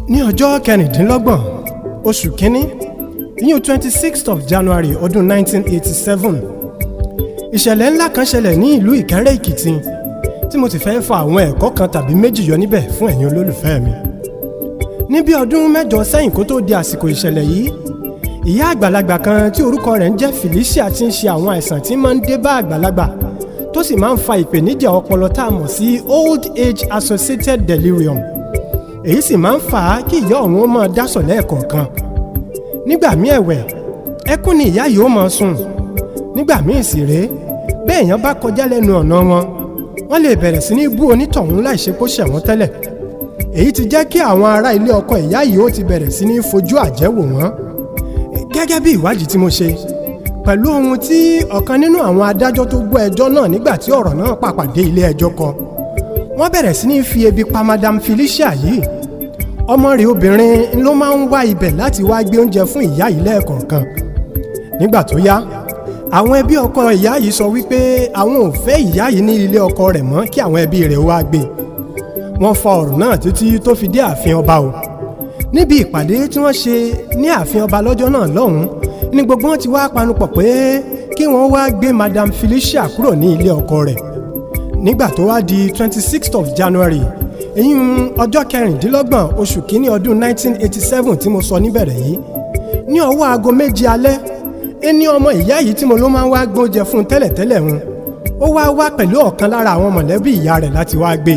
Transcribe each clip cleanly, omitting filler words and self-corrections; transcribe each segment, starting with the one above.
ní ọjọ́ kẹrìndínlọ́gbọ̀n oṣù kínní ìyún 26th of January ọdún 1987 ìṣẹ̀lẹ̀ ńlá kan ṣẹlẹ̀ ní ìlú Ìkẹ́rẹ́ Èkìtì tí mo ti fẹ́ fa àwọn ẹ̀kọ́ kan tàbí méjì yọ níbẹ̀ fún ẹ̀yin olólùfẹ́ mi. ní bí ọdún mẹ́jọ sẹ́yìn kó tó di àsìkò ìṣẹ̀lẹ̀ yìí, ìyá àgbàlagbà kan tí orúkọ rẹ̀ ń jẹ́ Felicia ti ń ṣe àwọn àìsàn tí máa ń dé bá àgbàlagbà tó sì máa ń fa ìpèníjà ọpọlọ tá a mọ̀ sí old age associated delirium. èyí sì máa ń fà á kí ìyá ọ̀hún ó máa dásọ̀ lẹ́ẹ̀kọ̀ọ̀kan. nígbà míì ẹ̀wẹ̀ ẹkún ni ìyá yìí ó máa sùn. nígbà míì sì rèé bẹ́ẹ̀ èèyàn bá kọjá lẹ́nu ọ̀nà wọ́n lè bẹ̀rẹ̀ sí ní bú onítọ̀hún láìṣe kó ṣẹ̀ wọ́n tẹ́lẹ̀. èyí ti jẹ́ kí àwọn ará ilé ọkọ ìyá yìí ó ti bẹ̀rẹ̀ sí ní fojú àjẹ́ wò wọ́n. gẹ́gẹ́ bí ìwádìí tí mo ṣe pẹ̀lú ohun tí ọ̀kan nínú àwọn adájọ́ tó gbọ́ ẹjọ́ náà nígbà tí ọ̀rọ̀ náà pàpàdé ilé ẹjọ́ kọ, wọ́n bẹ̀rẹ̀ sí ní fi ebi pa Madam Felicia yìí. ọmọ rẹ̀ obìnrin ló máa ń wá ibẹ̀ láti wá gbé oúnjẹ fún ìyá yìí lẹ́ẹ̀kọ̀ọ̀kan. nígbà tó yá, àwọn ẹbí ọkọ ìyá yìí sọ wípé àwọn ò fẹ́ ìyá yìí ní ilé ọkọ rẹ̀ mọ́ kí àwọn ẹbí rẹ̀ wá gbé. wọ́n fa ọ̀rọ̀ náà títí tó fi dé ààfin ọba o. níbi ìpàdé tí wọ́n ṣe ní ààfin ọba lọ́jọ́ náà lọ́hùn-ún ni gbogbo wọn ti wá panupọ̀ pé kí wọ́n wá gbé Madam Felicia kúrò ní ilé ọkọ rẹ̀. nígbà tó wá di 26th of January ìyún ọjọ́ kẹrìndínlọ́gbọ̀n oṣù kínní ọdún 1987 tí mo sọ níbẹ̀rẹ̀ yìí, ní ọwọ́ aago méje alẹ́, ẹni ọmọ ìyá yìí tí mo ló máa ń wá gbóúnjẹ fún tẹ́lẹ̀tẹ́lẹ̀ wọn ó wá pẹ̀lú ọ̀kan lára àwọn mọ̀lẹ́bí ìyá rẹ̀ láti wá gbé.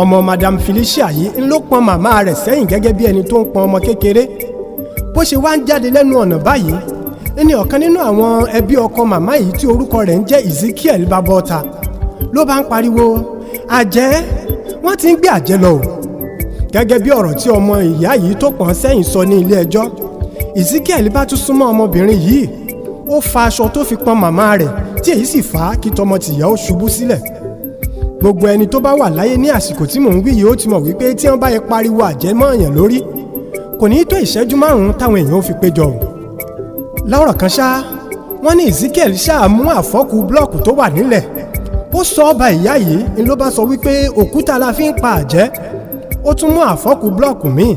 ọmọ Madam Felicia yìí ń ló pọn màmá rẹ̀ sẹ́yìn gẹ́gẹ́ bí ẹni tó ń pọn ọmọ kékeré. bó ṣe wá ń jáde lẹ́nu ọ̀nà báyìí, ẹni ọ̀kan nínú àwọn ẹbí ọkọ màmá yìí tí orúkọ rẹ̀ ń jẹ́ Ezekiel bá bọ́ta ló bá ń pariwo, àjẹ́, wọ́n ti ń gbé àjẹ́ lọ o. gẹ́gẹ́ bí ọ̀rọ̀ tí ọmọ ìyá yìí tó pọ̀n sẹ́yìn sọ ní ilé ẹjọ́, Ezekiel bá tún súnmọ́ ọmọbìnrin yìí, ó fa aṣọ tó fi pọn màmá rẹ̀ tí èyí sì fà á kí tọmọ tìyá ó ṣubú sílẹ̀. gbogbo ẹni tó bá wà láyé ní àsìkò tí mò ń wí yìí ó ti mọ̀ wípé tí wọ́n bá yẹ pariwo àjẹ́ mọ́ èèyàn lórí, kò ní tó ìṣẹ́jú márùn-ún táwọn èèyàn ó fi péjọ o. lọ́rọ̀ kan ṣá, wọ́n ní Ezekiel ṣáà mú àfọ́kù blọ́ọ̀kù tó wà nílẹ̀, ó sọ ọba ìyá yìí ni ló bá sọ wípé òkúta la fi ń pa àjẹ́. ó tún mú àfọ́kù blọ́ọ̀kù míì,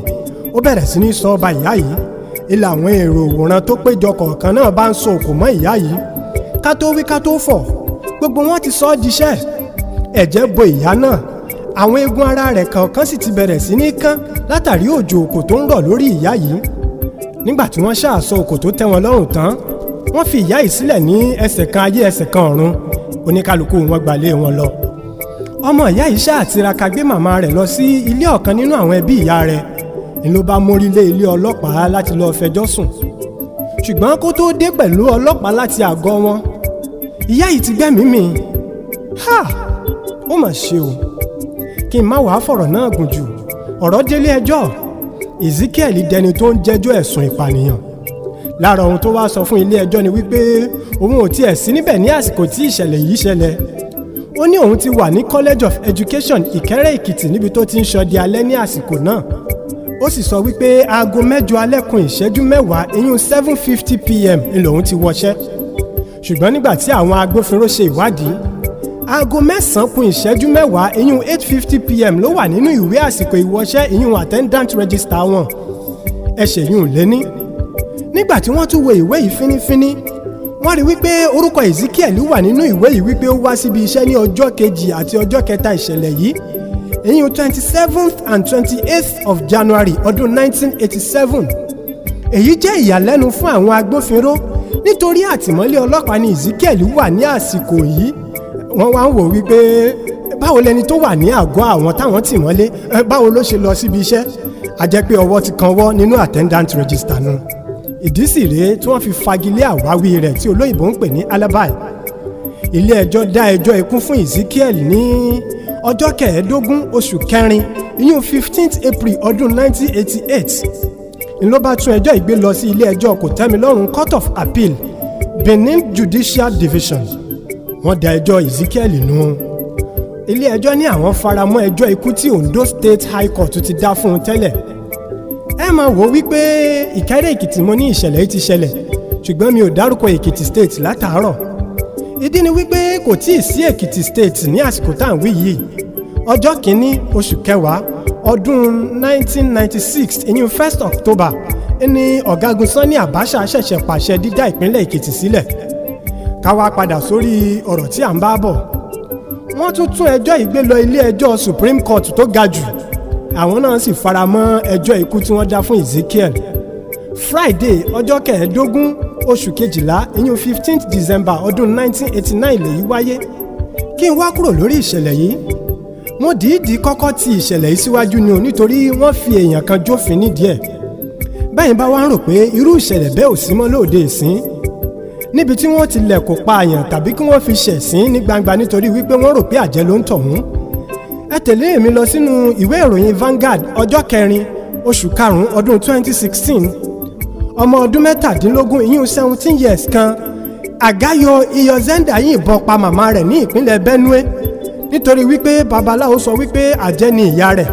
ó bẹ̀rẹ̀ sí ní sọ ọba ìyá yìí. ilé àwọn èrò òwòrán tó péjọ kọ̀ọ̀kan náà bá ń so òkò mọ́ ìyá yìí. ká tó wí ká tó fọ̀, gbogbo wọn ti sọ ọ́ diṣẹ́. ẹ̀jẹ̀ bo ìyá náà, àwọn eegun ara rẹ̀ kọ̀ọ̀kan sì ti bẹ̀rẹ̀ sí ní kán látàrí òjò òkò tó ń rọ̀ lórí ìyá yìí. nígbà tí wọ́n ṣàṣọ òkò tó tẹ́ wọn lọ́rùn tán, wọ́n fi ìyá yìí sílẹ̀ ní ẹsẹ̀ kan ayé ẹsẹ̀ kan ọ̀run, oníkálukú wọn gbalé wọn lọ. ọmọ ìyá yìí ṣáà tiraka gbé màmá rẹ̀ lọ sí ilé ọ̀kan nínú àwọn ẹbí ìyá rẹ̀, ni ló bá mórí lé ilé ọlọ́pàá láti lọ́ọ́ fẹjọ́ sùn. ṣùgbọ́n kó tó dé pẹ̀lú ọlọ́pàá láti àgọ́ wọn, ìyá yìí ti gbẹ́mìí mì. ó mà ṣe o. kí n má wàá fọ̀rọ̀ náà gùn jù, ọ̀rọ̀ délé ẹjọ́. Ezekiel dẹni tó ń jẹ́jọ́ ẹ̀sùn ìpànìyàn. lára ohun tó wá sọ fún ilé ẹjọ́ ni wípé òun ò tiẹ̀ sí níbẹ̀ ní àsìkò tí ìṣẹ̀lẹ̀ yìí ṣẹlẹ̀. ó ní òun ti wà ní College of Education Ìkẹ́rẹ́ Èkìtì níbi tó ti ń ṣọdẹ alẹ́ ní àsìkò náà. ó sì sọ wípé aago 8 alẹ́ kù ìṣẹ́jú 10 ìyún 7:50 p.m. ni lòun ti wọṣẹ́. ṣùgbọ́n nígbà tí àwọn agbófinró ṣe ìwádìí, aago 9 kù ìṣẹ́jú 10 ìyún 8:50 p.m. ló wà nínú ìwé àsìkò ìwọṣẹ́ ìyún attendant register wọn. ẹ̀ṣẹ̀ yìí ò lé ní. nígbà tí wọ́n tún wo ìwé yìí fínífíní, wọ́n rí wípé orúkọ Ezekiel wà nínú ìwé yìí wípé ó wá síbi iṣẹ́ ní ọjọ́ kejì àti ọjọ́ kẹta ìṣẹ̀lẹ̀ yìí, ìyún 27th and 28th of January ọdún 1987. èyí jẹ́ ìyàlẹ́nu fún àwọn agbófinró nítorí àtìmọ́lé ọlọ́pàá ni Ezekiel wà ní àsìkò yìí. wọ́n wá ń wò wípé báwo lẹni tó wà ní àgọ́ àwọn táwọn tì mọ́lé báwo ló ṣe lọ síbi iṣẹ́. a jẹ́ pé ọwọ́ ti kanwọ́ nínú attendant register nu. ìdí sì rèé tí wọ́n fi fagilé àwáwí rẹ̀ tí olóyìnbó ń pè ní alibi. ilé ẹjọ́ dá ẹjọ́ ikú fún Ezekiel ní ọjọ́ 15 oṣù kẹrin ìyún 15th April ọdún 1988. ni ló bá tún ẹjọ́ ìgbé lọ sí ilé ẹjọ́ kòtẹ́milọ́rùn Court of Appeal, Benin Judicial Division. wọ́n dá ẹjọ́ Ezekiel nù. ilé ẹjọ́ ní àwọn faramọ́ ẹjọ́ ikú tí Ondo State High Court ti dá fún un tẹ́lẹ̀. ẹ máa wò wípé Ìkẹ́rẹ́ Èkìtì mo ní ìṣẹ̀lẹ̀ yìí ti ṣẹlẹ̀, ṣùgbọ́n mi ò dárúkọ Èkìtì State látàárọ̀. ìdí ni wípé kò tíì sí Èkìtì State ní àsìkò tá à ń wí yìí. ọjọ́ 1 oṣù kẹwàá ọdún 1996 ìyún 1st October ní ọ̀gágun Sani Abacha ṣẹ̀ṣẹ̀ pàṣẹ dídá ìpínlẹ̀ Èkìtì sílẹ̀. ká wá padà sórí ọ̀rọ̀ tí à ń bá bọ̀. wọ́n tún ẹjọ́ yìí gbé lọ ilé ẹjọ́ Supreme Court tó ga jù. àwọn náà sì fara mọ́ ẹjọ́ ikú tí wọ́n dá fún Ezekiel. Friday ọjọ́ 15 oṣù kejìlá ìyún 15th December ọdún 1989 lèyí wáyé. kí n wá kúrò lórí ìṣẹ̀lẹ̀ yìí, mo dìídì kọ́kọ́ ti ìṣẹ̀lẹ̀ yìí síwájú ni o nítorí wọ́n fi èèyàn kan jófin nídìí ẹ̀. báyìí bá wá ń rò pé irú ìṣẹ̀lẹ̀ bẹ́ẹ̀ ò sí mọ́ lóde ìsín, níbi tí wọ́n ti lẹ̀ kó pa àyàn tàbí kí wọ́n fi ṣẹ̀sín ní gbangba nítorí wípé wọ́n rò pé àjẹ́ ló ń tọ̀hún. ẹ tẹ̀lé mi lọ sínú ìwé ìròyìn Vanguard ọjọ́ 4 oṣù karùn-ún ọdún 2016. ọmọ ọdún 17 ìyún 17 years kan, Àgáyọ Iyọ̀zẹ́ndà yìnbọn pa màmá rẹ̀ ní ìpínlẹ̀ Benue nítorí wípé babaláwo sọ wípé àjẹ́ ni ìyá rẹ̀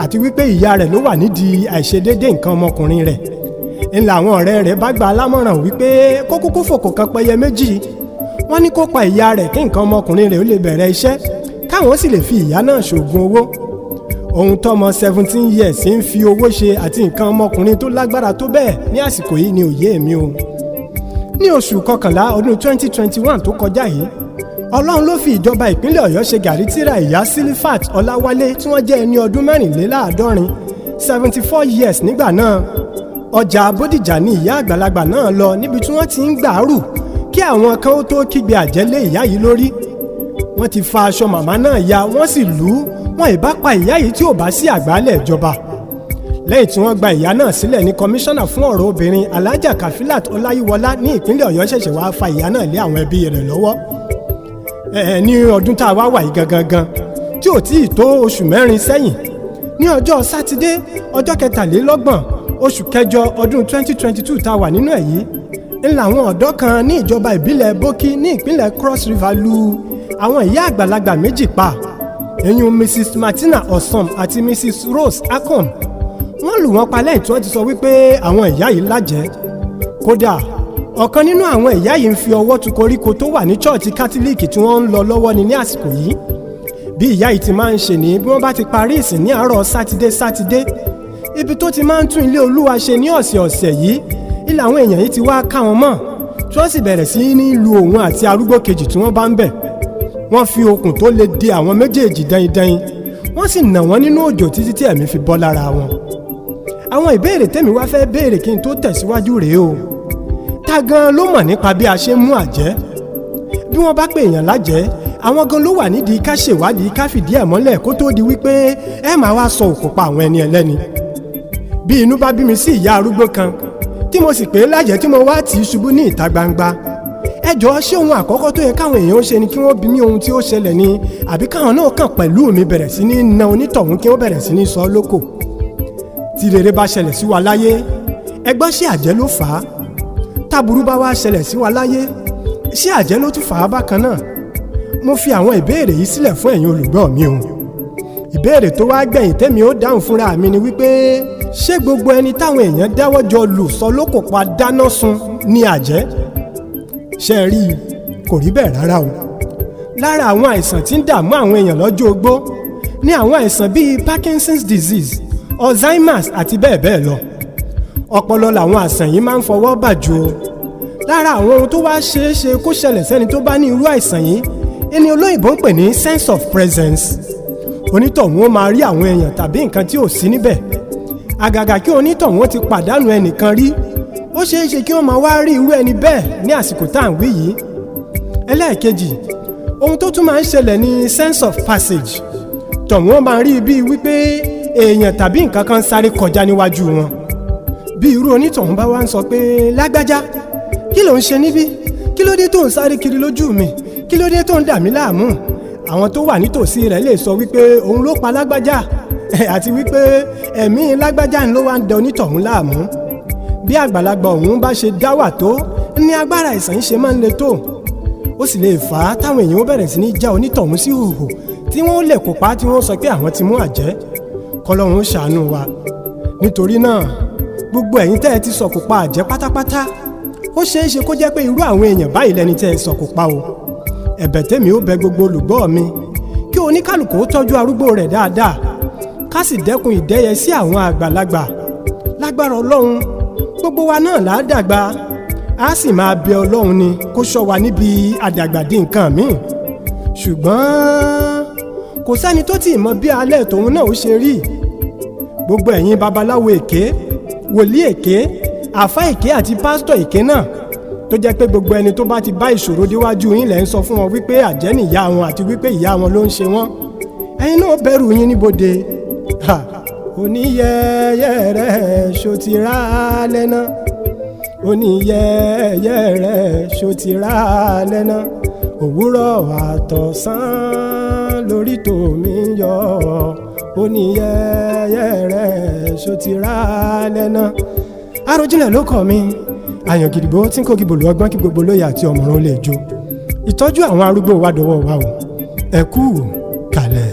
àti wípé ìyá rẹ̀ ló wà nídìí àìṣedéédé nǹkan ọmọkùnrin rẹ̀. ńlá àwọn ọ̀rẹ́ rẹ̀ bá gba alámọ̀ràn wípé kó kúkú fòkò kan pẹyẹ méjì. wọ́n ní kó pa ìyá rẹ̀ kí nǹkan ọmọkùnrin rẹ̀ ó lè bẹ̀rẹ̀ iṣẹ́ káwọn sì lè fi ìyá náà ṣògùn owó. ohun tọ́mọ 17 years ń fi owó ṣe àti nǹkan ọmọkùnrin tó lágbára tó bẹ́ẹ̀ ní àsìkò yìí ni òye mi o. ní oṣù kọkànlá ọdún 2021 tó kọjá yìí, Ọlọ́run ló fi ìjọba ìpínlẹ̀ Ọ̀yọ́ ṣe gàrí tíra ìyá Sílífàt Ọláwálé tí wọ́n jẹ́ ẹni ọdún 74 74 years nígbà náà. ọjà Bódìjà ni ìyá àgbàlagbà náà lọ níbi tí wọ́n ti ń gbàárù kí àwọn kan ó tó kígbe àjẹ́ lé ìyá yìí lórí. wọ́n ti fa aṣọ màmá náà ya wọ́n sì lù ú, wọn ìbá pa ìyá yìí tí ò bá sí àgbálẹ̀ ìjọba. lẹ́yìn tí wọ́n gba ìyá náà sílẹ̀ ní kọmíṣánná fún ọ̀rọ̀ obìnrin Alhaja Kafilat Ọláyíwọlá ní ìpínlẹ̀ Ọ̀yọ́ ṣẹ̀ṣẹ̀ wá fa ìyá náà lé àwọn ẹbí rẹ̀ lọ́wọ́. ní ọdún tá a wá wà yìí gangan tí ò tí ì tó oṣù 4 sẹ́yìn, ní ọjọ́ sátidé ọjọ́ 23 oṣù kẹjọ ọdún 2022 tá a wà nínú ẹ̀ yìí, ńlá àwọn ọ̀dọ́ kan ní ìjọba ìbílẹ̀ Bókí ní ìpínlẹ̀ Cross River lu àwọn ìyá àgbàlagbà méjì pa, èyí Mrs Martina Osom àti Mrs Rose Akon. wọ́n lù wọ́n pa lẹ́yìn tí wọ́n ti sọ wípé àwọn ìyá yìí lájẹ́. kódà ọ̀kan nínú àwọn ìyá yìí ń fi ọwọ́ tu koríko tó wà ní ṣọ́ọ̀ṣì kátólíìkì tí wọ́n ń lọ lọ́wọ́ ni ní àsìkò yìí. bí ìyá yìí ti máa ń ṣe ní bí wọ́n bá ti parí ìsìn ní àárọ̀ sátidé, ibi tó ti máa ń tún ilé Olúwa ṣe ní ọ̀sẹ̀ yìí, ilé àwọn èèyàn yìí ti wá ká wọn mọ́ tí wọ́n sì bẹ̀rẹ̀ sí ní lu òun àti arúgbó kejì tí wọ́n bá ń bẹ̀. wọ́n fi okùn tó le de àwọn méjèèjì daindain, wọ́n sì nà wọ́n nínú òjò títí tí ẹ̀mí fi bọ́ lára wọn. àwọn ìbéèrè tèmi wá fẹ́ béèrè kí n tó tẹ̀síwájú rèé o. ta gan ló mọ̀ nípa bí a ṣe ń mú àjẹ́? bí wọ́n bá pè èèyàn lájẹ́, àwọn gan ló wà nídìí ká ṣèwádìí ká fìdí ẹ̀ mọ́lẹ̀ kó tó di wípé ẹ máa wá sọ òkò pa àwọn ẹni ẹlẹ́ni. bí inú bá bí mi sí ìyá arúgbó kan tí mo sì pè é lájẹ́ tí mo wá tì í ṣubú ní ìta gbangba, ẹ jọ̀ọ́ ṣé ohun àkọ́kọ́ tó yẹ káwọn èèyàn ó ṣe ni kí wọ́n bi mí ohun tí ó ṣẹlẹ̀ ni, àbí káwọn náà kàn pẹ̀lú mi bẹ̀rẹ̀ sí ní na onítọ̀hún kí wọ́n bẹ̀rẹ̀ sí ní sọ lóko? tí rere bá ṣẹlẹ̀ sí wa láyé, ẹgbọ́n ṣé àjẹ́ ló fà á? táburú bá wá ṣẹlẹ̀ sí wa láyé, ṣé àjẹ́ ló tún fà á bákan náà? mo fi àwọn ìbéèrè yìí sílẹ̀ fún ẹ̀yin olùgbọ́ mi o. ìbéèrè tó wá gbẹ̀yìn tẹ́mi ó dáhùn fúnra mi ni wípé ṣé gbogbo ẹni táwọn èèyàn dáwọ́ jọ lù sọ lóko pa dáná sun ni àjẹ́? ṣé ẹ rí i, kò rí bẹ́ẹ̀ rárá o. lára àwọn àìsàn tí ń dààmú àwọn èèyàn lọ́jọ́ ogbó ní àwọn àìsàn bíi Parkinson's disease, Alzheimer's àti bẹ́ẹ̀ bẹ́ẹ̀ lọ. ọpọlọ làwọn àìsàn yìí máa ń fọwọ́ bà jù o. lára àwọn ohun tó wá ṣeé ṣe kó ṣẹlẹ̀ sẹ́ni tó bá ní irú àìsàn yìí ẹni olóyìnbó ń pè ní sense of presence. onítọ̀hún ó máa rí àwọn èèyàn tàbí nǹkan tí ò sí níbẹ̀. àgàgà kí onítọ̀hún ó ti pàdánù ẹnìkan rí, ó ṣeé ṣe kí wọ́n máa wá rí irú ẹni bẹ́ẹ̀ ní àsìkò tá à ń wí yìí. ẹlẹ́ẹ̀kejì, ohun tó tún máa ń ṣẹlẹ̀ ní sense of passage. tọ̀hún ó máa rí bíi wípé èèyàn tàbí nǹkan kan sáré kọjá níwájú wọn. bí irú onítọ̀hún bá wá ń sọ pé lágbájá, kí ló ń ṣe níbí? kí ló dé tó ń sáré kiri lójú mi? kí ló dé tó ń dà mí láàmú? àwọn tó wà nítòsí rẹ̀ lè sọ wípé òun ló pa lágbájá àti wípé ẹ̀mí lágbájá ló wá ń da onítọ̀hún láàmú. bí àgbàlagbà òun bá ṣe dáwà tó ní agbára àìsàn yìí ṣe máa ń le tó. ó sì lè fà á táwọn èèyàn ó bẹ̀rẹ̀ sí ní já onítọ̀hún sí hòhò tí wọ́n lè kópa tí wọ́n sọ pé àwọn ti mú àjẹ́. kọlọ́run ó ṣàánú wa. nítorí náà gbogbo ẹ̀yin tẹ́ ẹ ti sọ̀kò pa àjẹ́ pátápátá, ó ṣeé ṣe kó jẹ́ pé irú àwọn èèyàn báyìí lẹni tẹ́ ẹ sọ̀kò pa o. ẹ̀bẹ̀ tèmi ó bẹ gbogbo olùgbọ́ mi kí oníkálùkù ó tọ́jú arúgbó rẹ̀ dáadáa. ká sì dẹ́kun ìdẹ́yẹ sí àwọn àgbàlagbà. Lágbára Ọlọ́run gbogbo wa náà là á dàgbà, a sì máa bẹ Ọlọ́run ni kó ṣọ́ wa níbi àdàgbàdì nǹkan míì. Ṣùgbọ́n kò sẹ́ni tó tì mọ̀ bí alẹ́ tòun náà ó ṣe rí. Gbogbo ẹ̀yin babaláwo èké, wòlíì èké, àfáà èké àti pásítọ̀ èké náà tó jẹ́ pé gbogbo ẹni tó bá ti bá ìṣòro déwájú yín lẹ́ ń sọ fún wọn wípé àjẹ́ ni ìyá wọn àti wípé ìyá wọn ló ń ṣe wọ́n. Ẹ̀yin náà bẹ̀rù yín níbodè. Oníyẹ̀yẹ́ rẹ̀ ṣó ti rà lẹ́nà, oníyẹ̀yẹ́ rẹ̀ ṣó ti rà lẹ́nà, òwúrọ̀ àtọ̀sán lórí tòmí yọ, oníyẹ̀yẹ́ rẹ̀ ṣó ti rà lẹ́nà. Àròjinlẹ̀ ló kọ́ mi, àyàn gidigbo tí ń kó gibolo ọgbọ́n kí gbogbo lóye àti ọ̀mọ̀ràn lè jó. Ìtọ́jú àwọn arúgbó wa dọwọ́ wa o. Ẹ kú kàlẹ̀.